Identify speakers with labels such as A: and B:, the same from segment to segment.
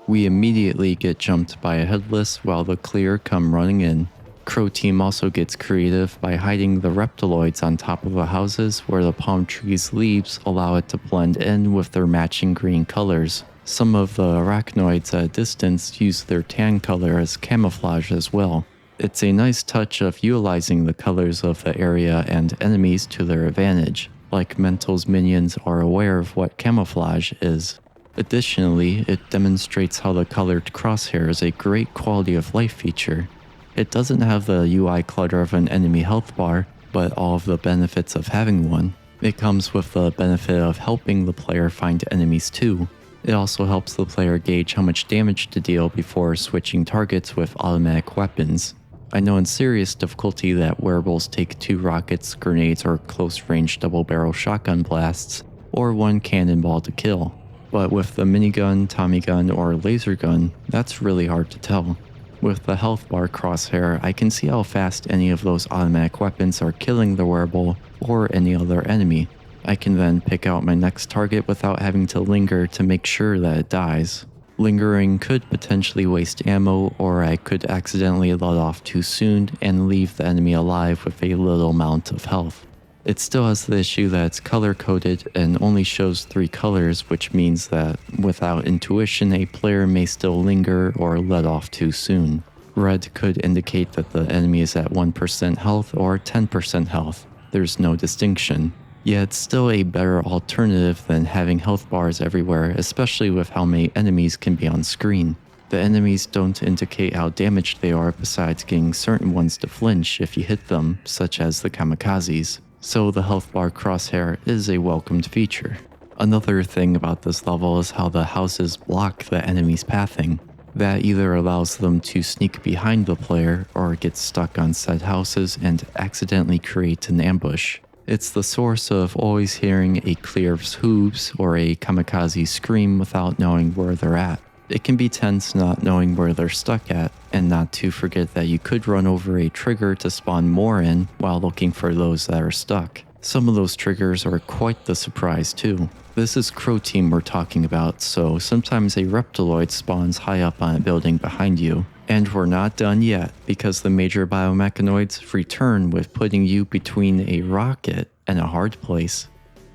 A: We immediately get jumped by a headless while the clear come running in. Crow Team also gets creative by hiding the reptiloids on top of the houses where the palm tree's leaves allow it to blend in with their matching green colors. Some of the arachnoids at a distance use their tan color as camouflage as well. It's a nice touch of utilizing the colors of the area and enemies to their advantage, like Mental's minions are aware of what camouflage is. Additionally, it demonstrates how the colored crosshair is a great quality of life feature. It doesn't have the UI clutter of an enemy health bar, but all of the benefits of having one. It comes with the benefit of helping the player find enemies too. It also helps the player gauge how much damage to deal before switching targets with automatic weapons. I know in serious difficulty that wearables take 2 rockets, grenades, or close-range double-barrel shotgun blasts, or 1 cannonball to kill. But with the minigun, Tommy gun, or laser gun, that's really hard to tell. With the health bar crosshair, I can see how fast any of those automatic weapons are killing the wearable or any other enemy. I can then pick out my next target without having to linger to make sure that it dies. Lingering could potentially waste ammo, or I could accidentally let off too soon and leave the enemy alive with a little amount of health. It still has the issue that it's color-coded and only shows 3 colors, which means that without intuition a player may still linger or let off too soon. Red could indicate that the enemy is at 1% health or 10% health. There's no distinction. Yet it's still a better alternative than having health bars everywhere, especially with how many enemies can be on screen. The enemies don't indicate how damaged they are besides getting certain ones to flinch if you hit them, such as the kamikazes. So the health bar crosshair is a welcomed feature. Another thing about this level is how the houses block the enemy's pathing. That either allows them to sneak behind the player or get stuck on said houses and accidentally create an ambush. It's the source of always hearing a clear's hooves or a kamikaze scream without knowing where they're at. It can be tense not knowing where they're stuck at, and not to forget that you could run over a trigger to spawn more in while looking for those that are stuck. Some of those triggers are quite the surprise too. This is Crow Team we're talking about, so sometimes a reptiloid spawns high up on a building behind you. And we're not done yet, because the major biomechanoids return with putting you between a rocket and a hard place.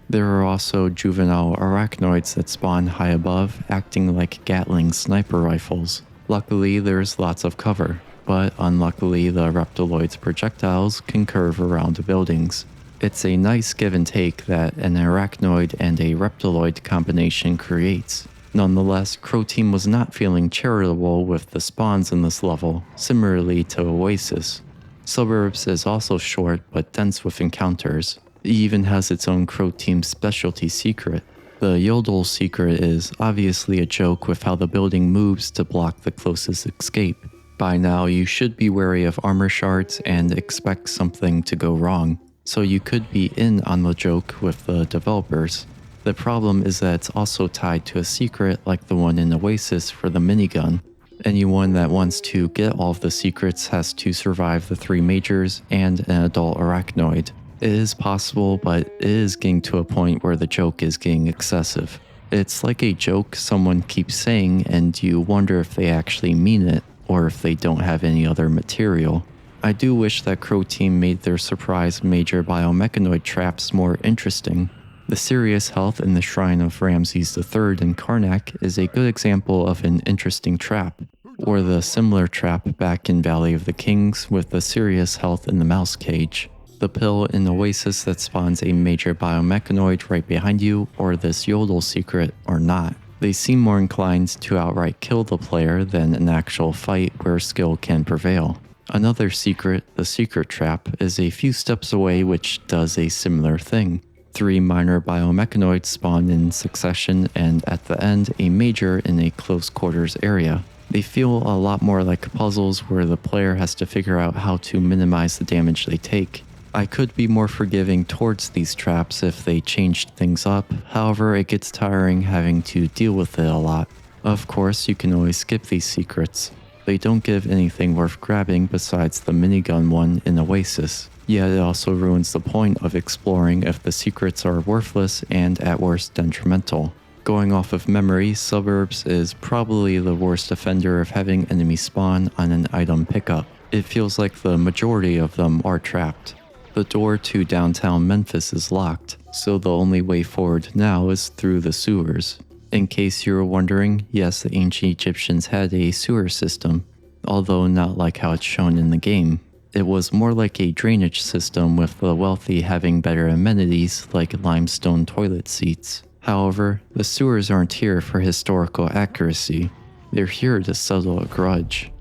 A: There are also juvenile arachnoids that spawn high above, acting like Gatling sniper rifles. Luckily, there's lots of cover, but unluckily the reptiloid's projectiles can curve around the buildings. It's a nice give and take that an arachnoid and a reptiloid combination creates. Nonetheless, Crow Team was not feeling charitable with the spawns in this level, similarly to Oasis. Suburbs is also short but dense with encounters. It even has its own Crow Team specialty secret. The Yodel secret is obviously a joke with how the building moves to block the closest escape. By now, you should be wary of armor shards and expect something to go wrong, so you could be in on the joke with the developers. The problem is that it's also tied to a secret like the one in Oasis for the minigun. Anyone that wants to get all of the secrets has to survive the 3 majors and an adult arachnoid. It is possible, but it is getting to a point where the joke is getting excessive. It's like a joke someone keeps saying and you wonder if they actually mean it or if they don't have any other material. I do wish that Crow Team made their surprise major biomechanoid traps more interesting. The serious health in the Shrine of Ramses III in Karnak is a good example of an interesting trap, or the similar trap back in Valley of the Kings with the serious health in the mouse cage. The pill in Oasis that spawns a major biomechanoid right behind you, or this Yodel secret, or not. They seem more inclined to outright kill the player than an actual fight where skill can prevail. Another secret, the secret trap, is a few steps away which does a similar thing. 3 minor biomechanoids spawn in succession and at the end a major in a close quarters area. They feel a lot more like puzzles where the player has to figure out how to minimize the damage they take. I could be more forgiving towards these traps if they changed things up, however it gets tiring having to deal with it a lot. Of course, you can always skip these secrets. They don't give anything worth grabbing besides the minigun one in Oasis. Yet it also ruins the point of exploring if the secrets are worthless and at worst detrimental. Going off of memory, Suburbs is probably the worst offender of having enemies spawn on an item pickup. It feels like the majority of them are trapped. The door to downtown Memphis is locked, so the only way forward now is through the sewers. In case you were wondering, yes, the ancient Egyptians had a sewer system, although not like how it's shown in the game. It was more like a drainage system, with the wealthy having better amenities like limestone toilet seats. However, the sewers aren't here for historical accuracy. They're here to settle a grudge.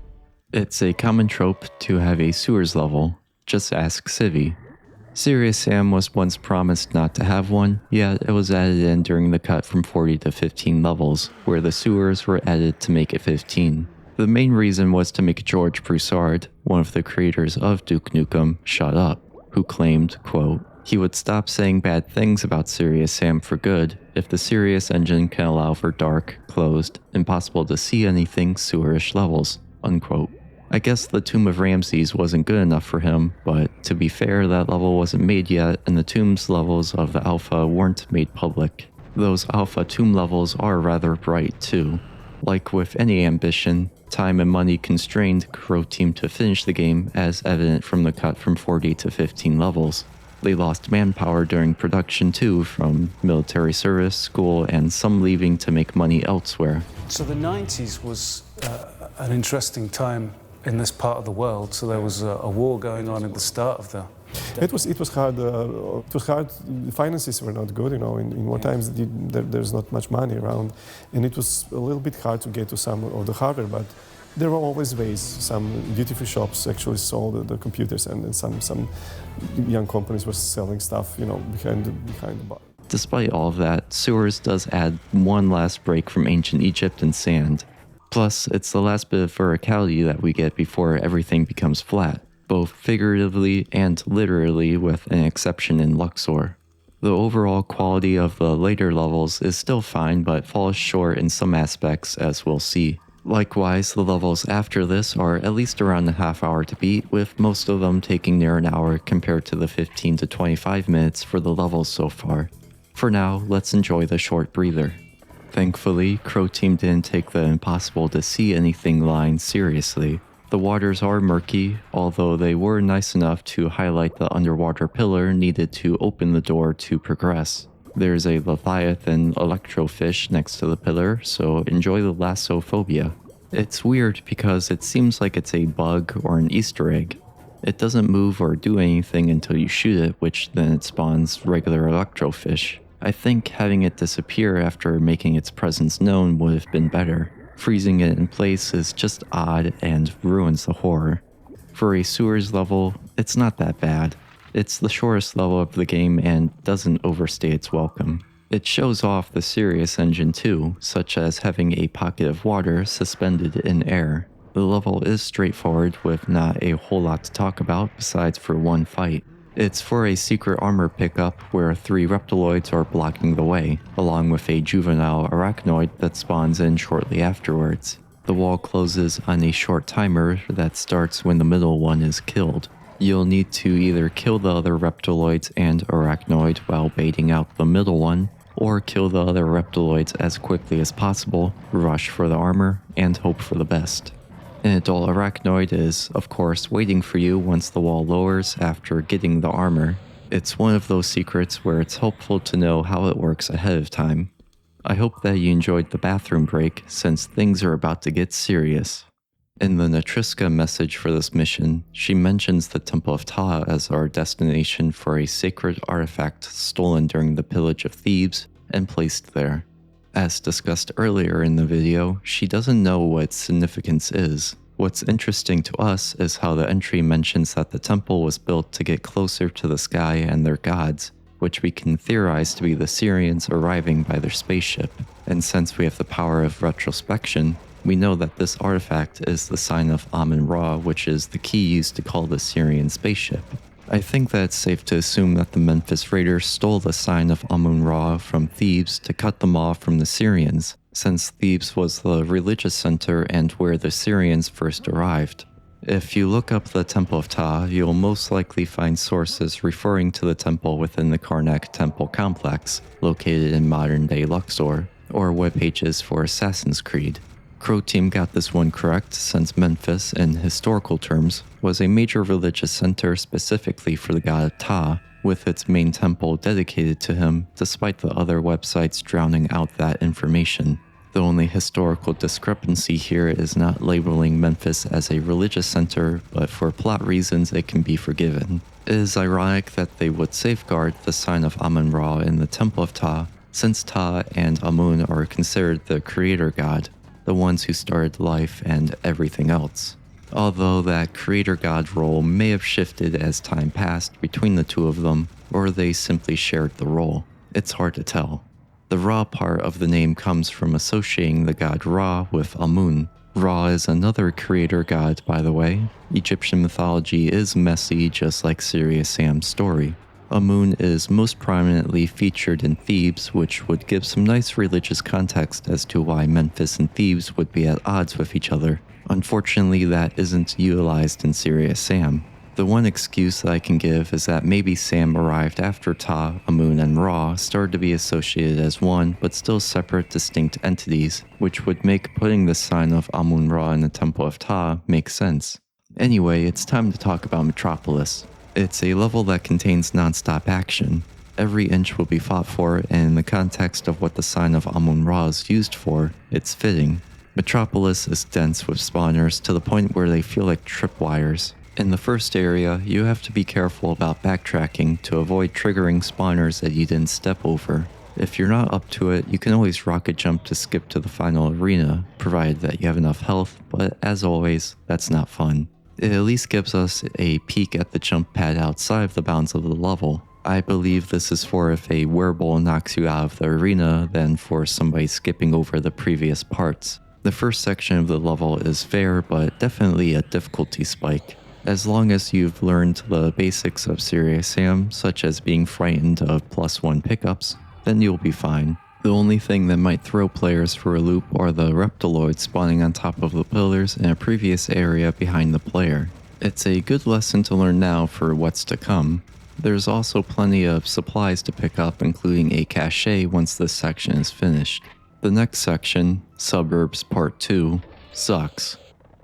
A: It's a common trope to have a sewers level. Just ask Civvy. Serious Sam was once promised not to have one, yet it was added in during the cut from 40 to 15 levels, where the sewers were added to make it 15. The main reason was to make George Broussard, one of the creators of Duke Nukem, shut up, who claimed, quote, he would stop saying bad things about Serious Sam for good if the Serious engine can allow for dark, closed, impossible to see anything sewerish levels, unquote. I guess the Tomb of Ramses wasn't good enough for him, but to be fair, that level wasn't made yet, and the Tomb's levels of the Alpha weren't made public. Those Alpha Tomb levels are rather bright too. Like with any ambition, time and money constrained Crow Team to finish the game, as evident from the cut from 40 to 15 levels. They lost manpower during production too, from military service, school, and some leaving to make money elsewhere.
B: So the 90s was an interesting time in this part of the world. So there was a war going on at the start of the...
C: It was hard. It was hard. The finances were not good, In war times, there's not much money around, and it was a little bit hard to get to some of the hardware. But there were always ways. Some duty-free shops actually sold the computers, and some young companies were selling stuff, behind the bar.
A: Despite all of that, Sewers does add one last break from ancient Egypt and sand. Plus, it's the last bit of verticality that we get before everything becomes flat, both figuratively and literally, with an exception in Luxor. The overall quality of the later levels is still fine, but falls short in some aspects, as we'll see. Likewise, the levels after this are at least around a half hour to beat, with most of them taking near an hour compared to the 15 to 25 minutes for the levels so far. For now, let's enjoy the short breather. Thankfully, Crow Team didn't take the impossible to see anything line seriously. The waters are murky, although they were nice enough to highlight the underwater pillar needed to open the door to progress. There's a Leviathan electrofish next to the pillar, so enjoy the lassophobia. It's weird because it seems like it's a bug or an Easter egg. It doesn't move or do anything until you shoot it, which then it spawns regular electrofish. I think having it disappear after making its presence known would have been better. Freezing it in place is just odd and ruins the horror. For a sewers level, it's not that bad. It's the shortest level of the game and doesn't overstay its welcome. It shows off the serious engine too, such as having a pocket of water suspended in air. The level is straightforward with not a whole lot to talk about besides for one fight. It's for a secret armor pickup where 3 reptiloids are blocking the way, along with a juvenile arachnoid that spawns in shortly afterwards. The wall closes on a short timer that starts when the middle one is killed. You'll need to either kill the other reptiloids and arachnoid while baiting out the middle one, or kill the other reptiloids as quickly as possible, rush for the armor, and hope for the best. An adult arachnoid is, of course, waiting for you once the wall lowers after getting the armor. It's one of those secrets where it's helpful to know how it works ahead of time. I hope that you enjoyed the bathroom break, since things are about to get serious. In the Natriska message for this mission, she mentions the Temple of Ptah as our destination for a sacred artifact stolen during the pillage of Thebes and placed there. As discussed earlier in the video, she doesn't know what its significance is. What's interesting to us is how the entry mentions that the temple was built to get closer to the sky and their gods, which we can theorize to be the Syrians arriving by their spaceship. And since we have the power of retrospection, we know that this artifact is the sign of Amun-Ra, which is the key used to call the Syrian spaceship. I think that it's safe to assume that the Memphis raiders stole the sign of Amun-Ra from Thebes to cut them off from the Syrians, since Thebes was the religious center and where the Syrians first arrived. If you look up the Temple of Ptah, you'll most likely find sources referring to the temple within the Karnak Temple complex, located in modern-day Luxor. or web pages for Assassin's Creed. Crow Team got this one correct since Memphis, in historical terms, was a major religious center specifically for the god Ptah, with its main temple dedicated to him, despite the other websites drowning out that information. The only historical discrepancy here is not labeling Memphis as a religious center, but for plot reasons it can be forgiven. It is ironic that they would safeguard the sign of Amun-Ra in the Temple of Ptah, since Ptah and Amun are considered the creator god, the ones who started life and everything else. Although that creator god role may have shifted as time passed between the two of them, or they simply shared the role. It's hard to tell. The Ra part of the name comes from associating the god Ra with Amun. Ra is another creator god, by the way. Egyptian mythology is messy, just like Serious Sam's story. Amun is most prominently featured in Thebes, which would give some nice religious context as to why Memphis and Thebes would be at odds with each other. Unfortunately, that isn't utilized in Serious Sam. The one excuse that I can give is that maybe Sam arrived after Ptah, Amun, and Ra started to be associated as one, but still separate, distinct entities, which would make putting the sign of Amun-Ra in the Temple of Ptah make sense. Anyway, it's time to talk about Metropolis. It's a level that contains non-stop action. Every inch will be fought for, and in the context of what the sign of Amun-Ra is used for, it's fitting. Metropolis is dense with spawners to the point where they feel like tripwires. In the first area, you have to be careful about backtracking to avoid triggering spawners that you didn't step over. If you're not up to it, you can always rocket jump to skip to the final arena, provided that you have enough health, but as always, that's not fun. It at least gives us a peek at the jump pad outside of the bounds of the level. I believe this is for if a werebull knocks you out of the arena than for somebody skipping over the previous parts. The first section of the level is fair, but definitely a difficulty spike. As long as you've learned the basics of Serious Sam, such as being frightened of +1 pickups, then you'll be fine. The only thing that might throw players for a loop are the reptiloids spawning on top of the pillars in a previous area behind the player. It's a good lesson to learn now for what's to come. There's also plenty of supplies to pick up, including a cache once this section is finished. The next section, Suburbs Part 2, sucks.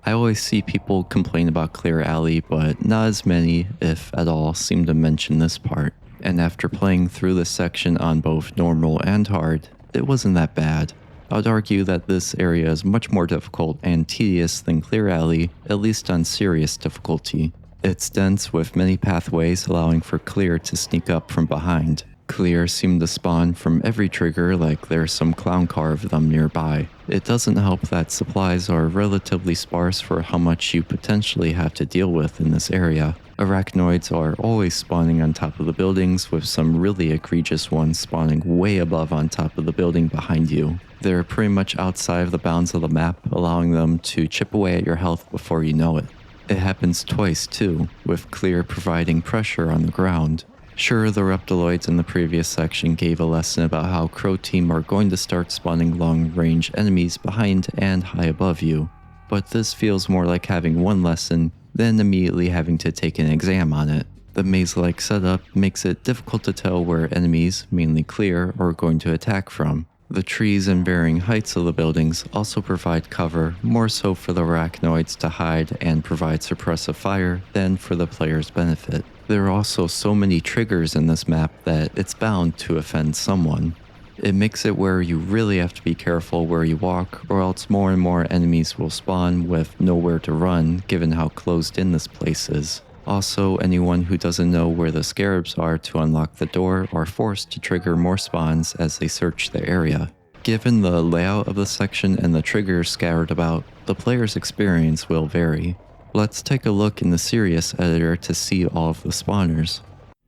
A: I always see people complain about Clear Alley, but not as many, if at all, seem to mention this part. And after playing through this section on both normal and hard, it wasn't that bad. I would argue that this area is much more difficult and tedious than Clear Alley, at least on serious difficulty. It's dense with many pathways allowing for Clear to sneak up from behind. Clear seem to spawn from every trigger like there's some clown car of them nearby. It doesn't help that supplies are relatively sparse for how much you potentially have to deal with in this area. Arachnoids are always spawning on top of the buildings, with some really egregious ones spawning way above on top of the building behind you. They're pretty much outside of the bounds of the map, allowing them to chip away at your health before you know it. It happens twice too, with Clear providing pressure on the ground. Sure, the reptiloids in the previous section gave a lesson about how Crow Team are going to start spawning long-range enemies behind and high above you, but this feels more like having one lesson than immediately having to take an exam on it. The maze-like setup makes it difficult to tell where enemies, mainly Clear, are going to attack from. The trees and varying heights of the buildings also provide cover, more so for the arachnoids to hide and provide suppressive fire than for the player's benefit. There are also so many triggers in this map that it's bound to offend someone. It makes it where you really have to be careful where you walk, or else more and more enemies will spawn with nowhere to run given how closed in this place is. Also, anyone who doesn't know where the scarabs are to unlock the door are forced to trigger more spawns as they search the area. Given the layout of the section and the triggers scattered about, the player's experience will vary. Let's take a look in the Serious editor to see all of the spawners.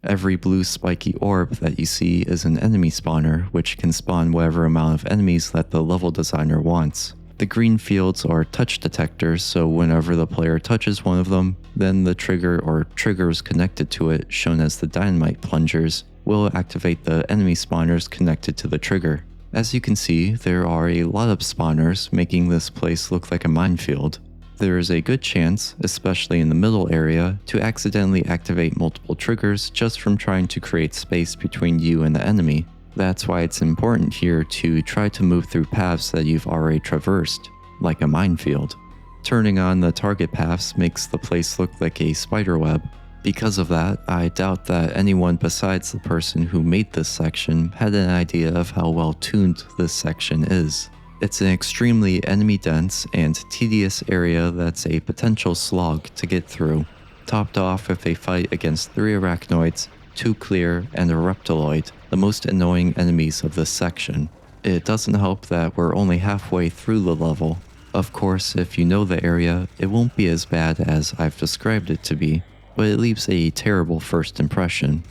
A: Every blue spiky orb that you see is an enemy spawner, which can spawn whatever amount of enemies that the level designer wants. The green fields are touch detectors, so whenever the player touches one of them, then the trigger or triggers connected to it, shown as the dynamite plungers, will activate the enemy spawners connected to the trigger. As you can see, there are a lot of spawners, making this place look like a minefield. There is a good chance, especially in the middle area, to accidentally activate multiple triggers just from trying to create space between you and the enemy. That's why it's important here to try to move through paths that you've already traversed, like a minefield. Turning on the target paths makes the place look like a spiderweb. Because of that, I doubt that anyone besides the person who made this section had an idea of how well tuned this section is. It's an extremely enemy-dense and tedious area that's a potential slog to get through, topped off with a fight against 3 arachnoids, 2 clear, and a reptiloid, the most annoying enemies of this section. It doesn't help that we're only halfway through the level. Of course, if you know the area, it won't be as bad as I've described it to be, but it leaves a terrible first impression.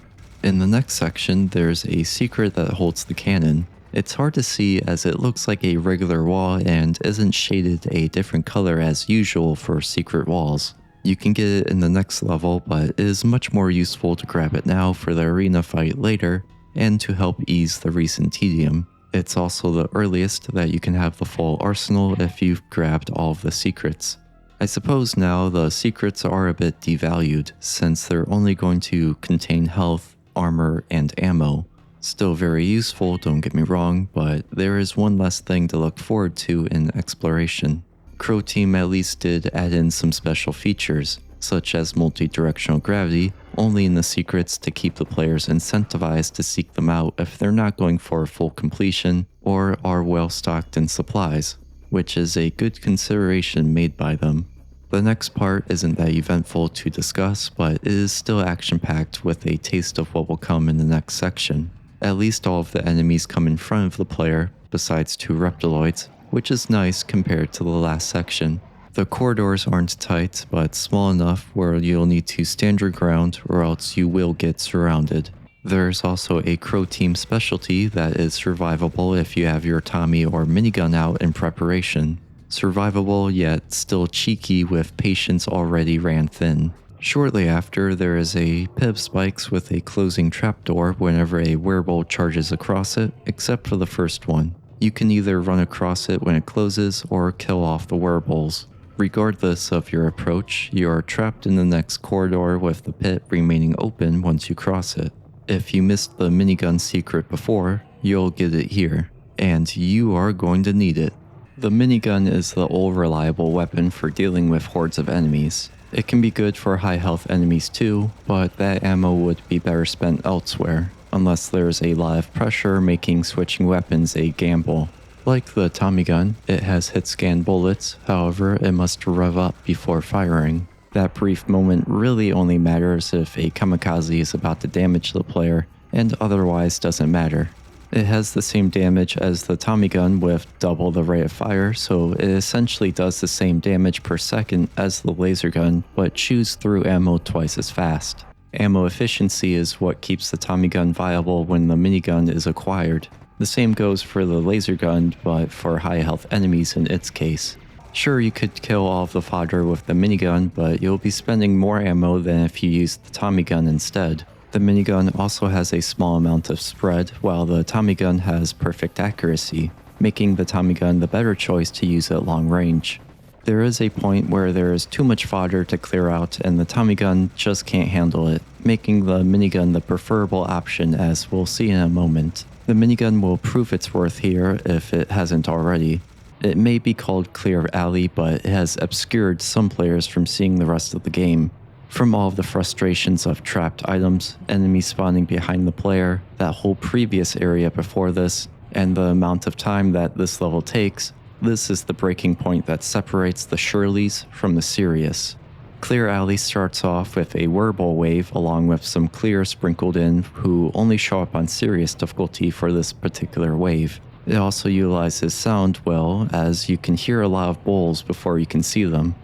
A: In the next section, there's a secret that holds the cannon. It's hard to see as it looks like a regular wall and isn't shaded a different color as usual for secret walls. You can get it in the next level, but it is much more useful to grab it now for the arena fight later and to help ease the recent tedium. It's also the earliest that you can have the full arsenal if you've grabbed all of the secrets. I suppose now the secrets are a bit devalued since they're only going to contain health, armor, and ammo. Still very useful, don't get me wrong, but there is one less thing to look forward to in exploration. Crow Team at least did add in some special features, such as multi-directional gravity, only in the secrets to keep the players incentivized to seek them out if they're not going for full completion or are well stocked in supplies, which is a good consideration made by them. The next part isn't that eventful to discuss, but it is still action-packed with a taste of what will come in the next section. At least all of the enemies come in front of the player, besides 2 reptiloids, which is nice compared to the last section. The corridors aren't tight, but small enough where you'll need to stand your ground or else you will get surrounded. There's also a Crow Team specialty that is survivable if you have your Tommy or minigun out in preparation. Survivable yet still cheeky with patience already ran thin. Shortly after, there is a Pib spikes with a closing trapdoor whenever a werewolf charges across it, except for the first one. You can either run across it when it closes or kill off the werewolves. Regardless of your approach, you are trapped in the next corridor with the pit remaining open once you cross it. If you missed the minigun secret before, you'll get it here, and you are going to need it. The minigun is the old reliable weapon for dealing with hordes of enemies. It can be good for high health enemies too, but that ammo would be better spent elsewhere, unless there's a lot of pressure making switching weapons a gamble. Like the Tommy gun, it has hit scan bullets, however it must rev up before firing. That brief moment really only matters if a kamikaze is about to damage the player, and otherwise doesn't matter. It has the same damage as the Tommy gun with double the rate of fire, so it essentially does the same damage per second as the laser gun, but chews through ammo twice as fast. Ammo efficiency is what keeps the Tommy gun viable when the minigun is acquired. The same goes for the laser gun, but for high health enemies in its case. Sure, you could kill all of the fodder with the minigun, but you'll be spending more ammo than if you used the Tommy gun instead. The minigun also has a small amount of spread, while the Tommy gun has perfect accuracy, making the Tommy gun the better choice to use at long range. There is a point where there is too much fodder to clear out and the Tommy gun just can't handle it, making the minigun the preferable option, as we'll see in a moment. The minigun will prove its worth here if it hasn't already. It may be called Clear Alley, but it has obscured some players from seeing the rest of the game. From all of the frustrations of trapped items, enemies spawning behind the player, that whole previous area before this, and the amount of time that this level takes, this is the breaking point that separates the Shirleys from the serious. Clear Alley starts off with a Werball wave along with some clear sprinkled in who only show up on serious difficulty for this particular wave. It also utilizes sound well, as you can hear a lot of bulls before you can see them.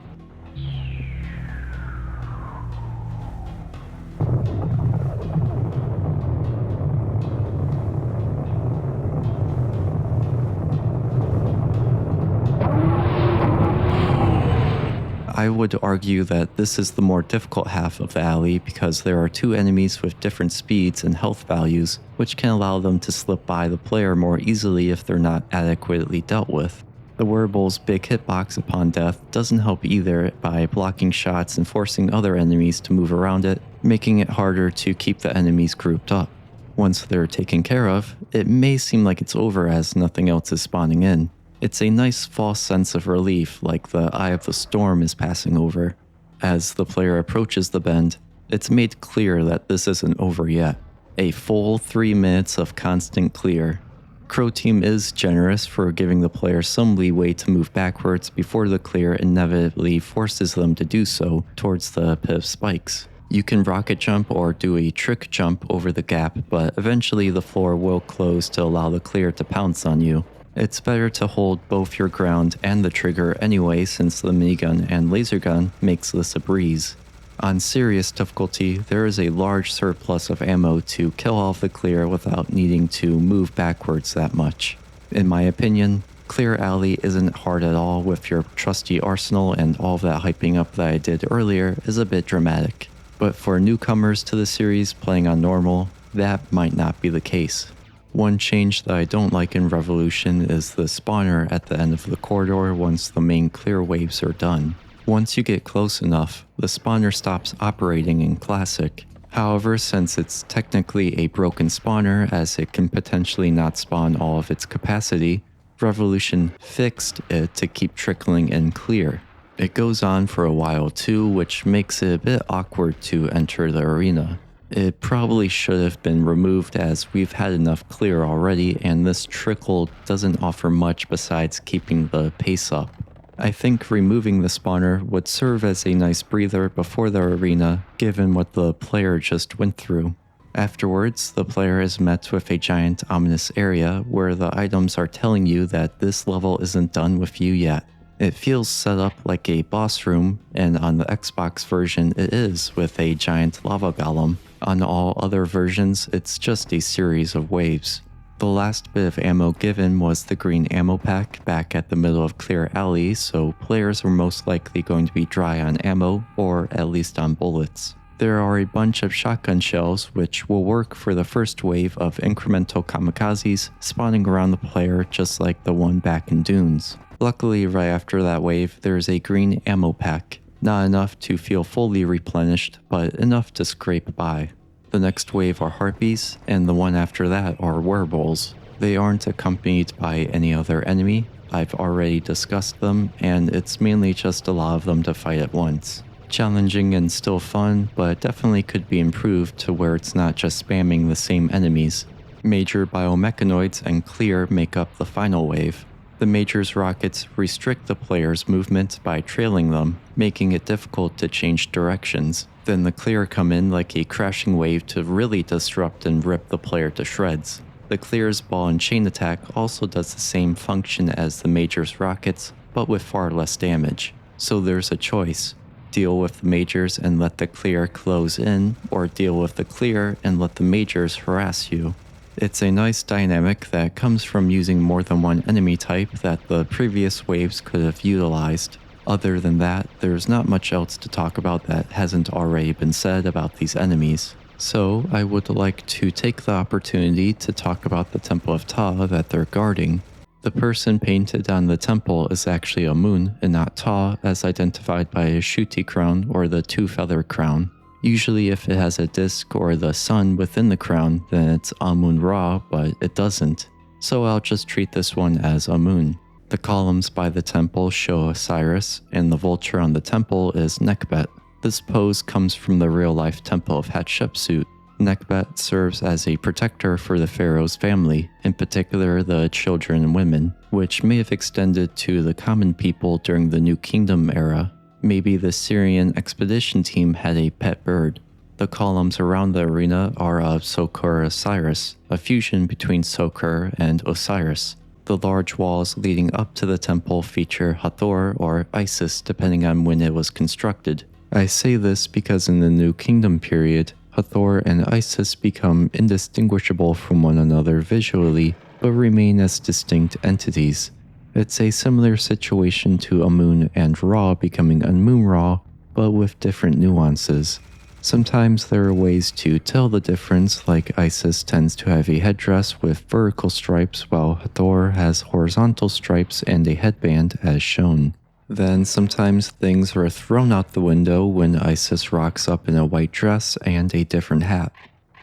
A: I would argue that this is the more difficult half of the alley because there are two enemies with different speeds and health values, which can allow them to slip by the player more easily if they're not adequately dealt with. The Werewolf's big hitbox upon death doesn't help either by blocking shots and forcing other enemies to move around it, making it harder to keep the enemies grouped up. Once they're taken care of, it may seem like it's over as nothing else is spawning in. It's a nice false sense of relief, like the eye of the storm is passing over. As the player approaches the bend, it's made clear that this isn't over yet. A full 3 minutes of constant clear. Crow Team is generous for giving the player some leeway to move backwards before the clear inevitably forces them to do so towards the pit of spikes. You can rocket jump or do a trick jump over the gap, but eventually the floor will close to allow the clear to pounce on you. It's better to hold both your ground and the trigger anyway, since the minigun and laser gun makes this a breeze. On serious difficulty, there is a large surplus of ammo to kill off the clear without needing to move backwards that much. In my opinion, Clear Alley isn't hard at all with your trusty arsenal, and all of that hyping up that I did earlier is a bit dramatic. But for newcomers to the series playing on normal, that might not be the case. One change that I don't like in Revolution is the spawner at the end of the corridor once the main clear waves are done. Once you get close enough, the spawner stops operating in Classic. However, since it's technically a broken spawner as it can potentially not spawn all of its capacity, Revolution fixed it to keep trickling in clear. It goes on for a while too, which makes it a bit awkward to enter the arena. It probably should have been removed as we've had enough clear already, and this trickle doesn't offer much besides keeping the pace up. I think removing the spawner would serve as a nice breather before the arena, given what the player just went through. Afterwards, the player is met with a giant ominous area where the items are telling you that this level isn't done with you yet. It feels set up like a boss room, and on the Xbox version it is, with a giant lava golem. On all other versions, it's just a series of waves. The last bit of ammo given was the green ammo pack back at the middle of Clear Alley, so players are most likely going to be dry on ammo, or at least on bullets. There are a bunch of shotgun shells which will work for the first wave of incremental kamikazes spawning around the player, just like the one back in Dunes. Luckily, right after that wave, there's a green ammo pack. Not enough to feel fully replenished, but enough to scrape by. The next wave are harpies, and the one after that are werebulls. They aren't accompanied by any other enemy. I've already discussed them, and it's mainly just a lot of them to fight at once. Challenging and still fun, but definitely could be improved to where it's not just spamming the same enemies. Major biomechanoids and clear make up the final wave. The Major's rockets restrict the player's movement by trailing them, making it difficult to change directions. Then the clear come in like a crashing wave to really disrupt and rip the player to shreds. The clear's ball and chain attack also does the same function as the Major's rockets, but with far less damage. So there's a choice. Deal with the Majors and let the clear close in, or deal with the clear and let the Majors harass you. It's a nice dynamic that comes from using more than one enemy type that the previous waves could have utilized. Other than that, there's not much else to talk about that hasn't already been said about these enemies. So I would like to take the opportunity to talk about the Temple of Ta that they're guarding. The person painted on the temple is actually Amun and not Ta, as identified by a Shuti crown or the two-feather crown. Usually if it has a disc or the sun within the crown, then it's Amun-Ra, but it doesn't. So I'll just treat this one as Amun. The columns by the temple show Osiris, and the vulture on the temple is Nekbet. This pose comes from the real-life temple of Hatshepsut. Nekbet serves as a protector for the pharaoh's family, in particular the children and women, which may have extended to the common people during the New Kingdom era. Maybe the Syrian expedition team had a pet bird. The columns around the arena are of Sokor Osiris, a fusion between Sokor and Osiris. The large walls leading up to the temple feature Hathor or Isis depending on when it was constructed. I say this because in the New Kingdom period, Hathor and Isis become indistinguishable from one another visually, but remain as distinct entities. It's a similar situation to Amun and Ra becoming Amun-Ra, but with different nuances. Sometimes there are ways to tell the difference, like Isis tends to have a headdress with vertical stripes while Hathor has horizontal stripes and a headband as shown. Then sometimes things are thrown out the window when Isis rocks up in a white dress and a different hat.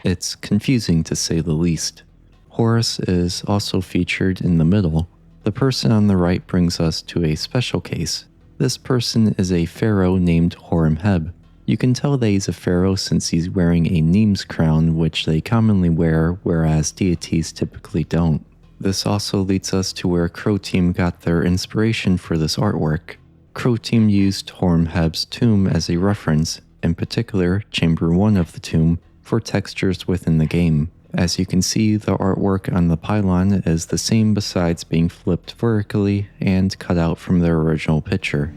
A: It's confusing to say the least. Horus is also featured in the middle. The person on the right brings us to a special case. This person is a pharaoh named Horemheb. You can tell that he's a pharaoh since he's wearing a Nemes crown, which they commonly wear, whereas deities typically don't. This also leads us to where Crow Team got their inspiration for this artwork. Crow Team used Horemheb's tomb as a reference, in particular Chamber 1 of the tomb, for textures within the game. As you can see, the artwork on the pylon is the same besides being flipped vertically and cut out from the original picture.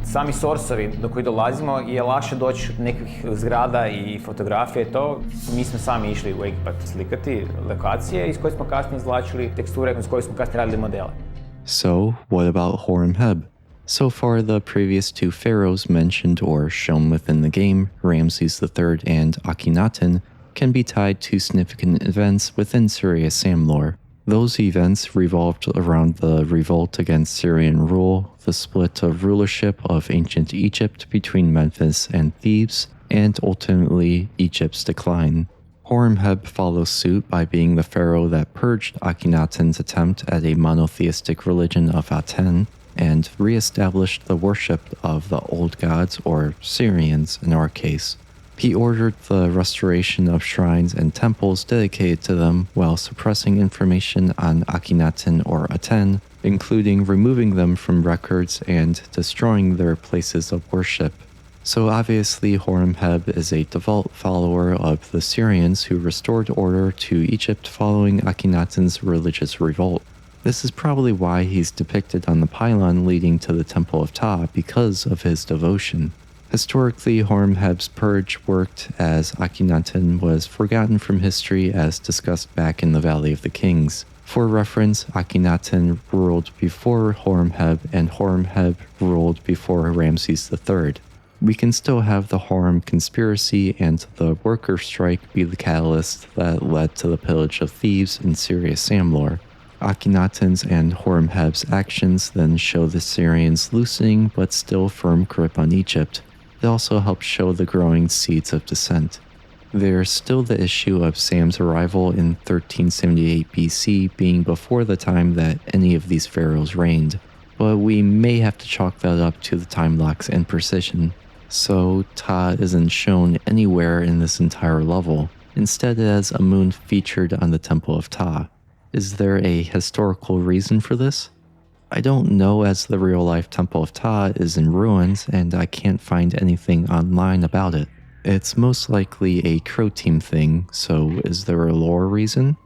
D: Sami sourcevi do koji dolazimo je lakše doći od nekih zgrada I fotografije to. Mi smo sami išli u Egipat slikati lokacije iz koje smo kasnije izvlačili teksture iz koje smo kasnije radili modele.
A: So, what about Horemheb? So far, the previous two pharaohs mentioned or shown within the game, Ramses III and Akhenaten, can be tied to significant events within Syria Sam lore. Those events revolved around the revolt against Syrian rule, the split of rulership of ancient Egypt between Memphis and Thebes, and ultimately Egypt's decline. Horemheb follows suit by being the pharaoh that purged Akhenaten's attempt at a monotheistic religion of Aten, and re-established the worship of the old gods, or Syrians in our case. He ordered the restoration of shrines and temples dedicated to them while suppressing information on Akhenaten or Aten, including removing them from records and destroying their places of worship. So obviously Horemheb is a devout follower of the Syrians who restored order to Egypt following Akhenaten's religious revolt. This is probably why he's depicted on the pylon leading to the Temple of Ptah, because of his devotion. Historically, Horemheb's purge worked as Akhenaten was forgotten from history as discussed back in the Valley of the Kings. For reference, Akhenaten ruled before Horemheb and Horemheb ruled before Ramses III. We can still have the Horem conspiracy and the worker strike be the catalyst that led to the pillage of Thebes in Syria Sam lore. Akhenaten's and Horemheb's actions then show the Syrians loosening but still firm grip on Egypt. It also helps show the growing seeds of dissent. There's still the issue of Sam's arrival in 1378 BC being before the time that any of these pharaohs reigned, but we may have to chalk that up to the time locks and precision. So Ptah isn't shown anywhere in this entire level. Instead, it has Amun featured on the Temple of Ptah. Is there a historical reason for this? I don't know, as the real-life Temple of Ptah is in ruins and I can't find anything online about it. It's most likely a Crow Team thing, so is there a lore reason?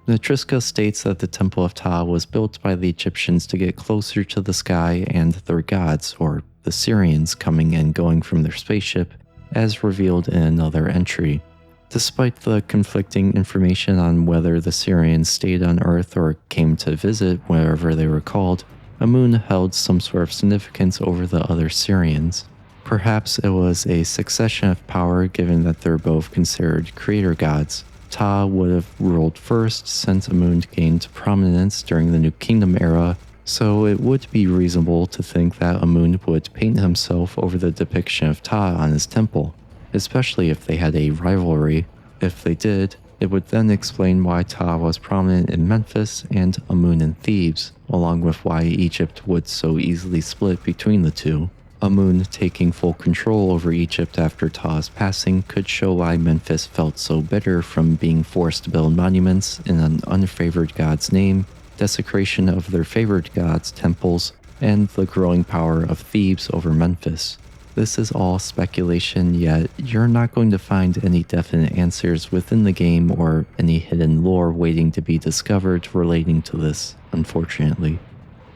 A: Natriska states that the Temple of Ptah was built by the Egyptians to get closer to the sky and their gods, or the Syrians coming and going from their spaceship, as revealed in another entry. Despite the conflicting information on whether the Syrians stayed on Earth or came to visit wherever they were called, Amun held some sort of significance over the other Syrians. Perhaps it was a succession of power given that they're both considered creator gods. Ptah would have ruled first since Amun gained prominence during the New Kingdom era, so it would be reasonable to think that Amun would paint himself over the depiction of Ptah on his temple, especially if they had a rivalry. If they did, it would then explain why Ptah was prominent in Memphis and Amun in Thebes, along with why Egypt would so easily split between the two. Amun taking full control over Egypt after Ptah's passing could show why Memphis felt so bitter from being forced to build monuments in an unfavored god's name, desecration of their favored gods' temples, and the growing power of Thebes over Memphis. This is all speculation, yet you're not going to find any definite answers within the game or any hidden lore waiting to be discovered relating to this, unfortunately.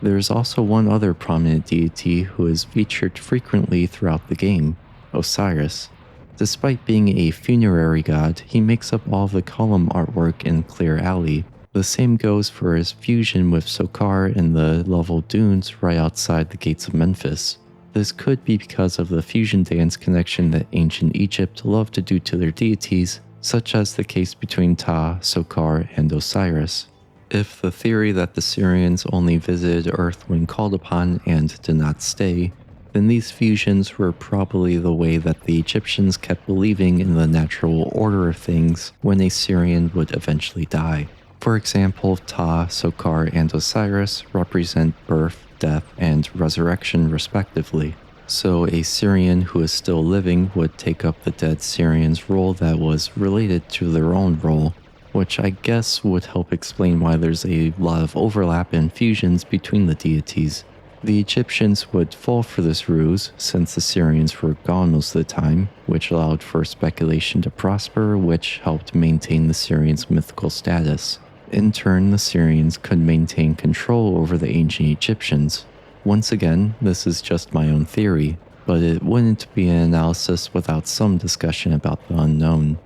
A: There's also one other prominent deity who is featured frequently throughout the game, Osiris. Despite being a funerary god, he makes up all the column artwork in Clear Alley. The same goes for his fusion with Sokar in the level dunes right outside the gates of Memphis. This could be because of the fusion dance connection that ancient Egypt loved to do to their deities, such as the case between Ptah, Sokar, and Osiris. If the theory that the Syrians only visited Earth when called upon and did not stay, then these fusions were probably the way that the Egyptians kept believing in the natural order of things when a Syrian would eventually die. For example, Ptah, Sokar, and Osiris represent birth, death, and resurrection respectively. So a Syrian who is still living would take up the dead Syrian's role that was related to their own role, which I guess would help explain why there's a lot of overlap and fusions between the deities. The Egyptians would fall for this ruse since the Syrians were gone most of the time, which allowed for speculation to prosper, which helped maintain the Syrians' mythical status. In turn, the Syrians could maintain control over the ancient Egyptians. Once again, this is just my own theory, but it wouldn't be an analysis without some discussion about the unknown.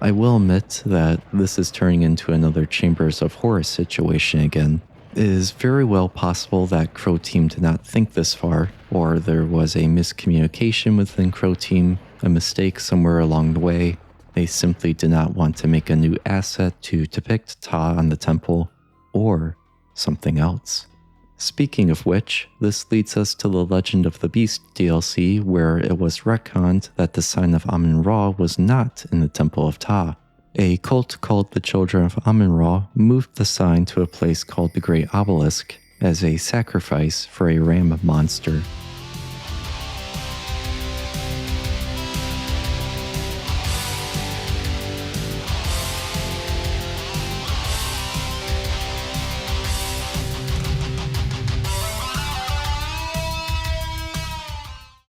A: I will admit that this is turning into another Chambers of Horus situation again. It is very well possible that Crow Team did not think this far, or there was a miscommunication within Crow Team, a mistake somewhere along the way. They simply did not want to make a new asset to depict Ptah on the temple, or something else. Speaking of which, this leads us to the Legend of the Beast DLC, where it was retconned that the sign of Amun-Ra was not in the Temple of Ptah. A cult called the Children of Amun-Ra moved the sign to a place called the Great Obelisk as a sacrifice for a ram monster.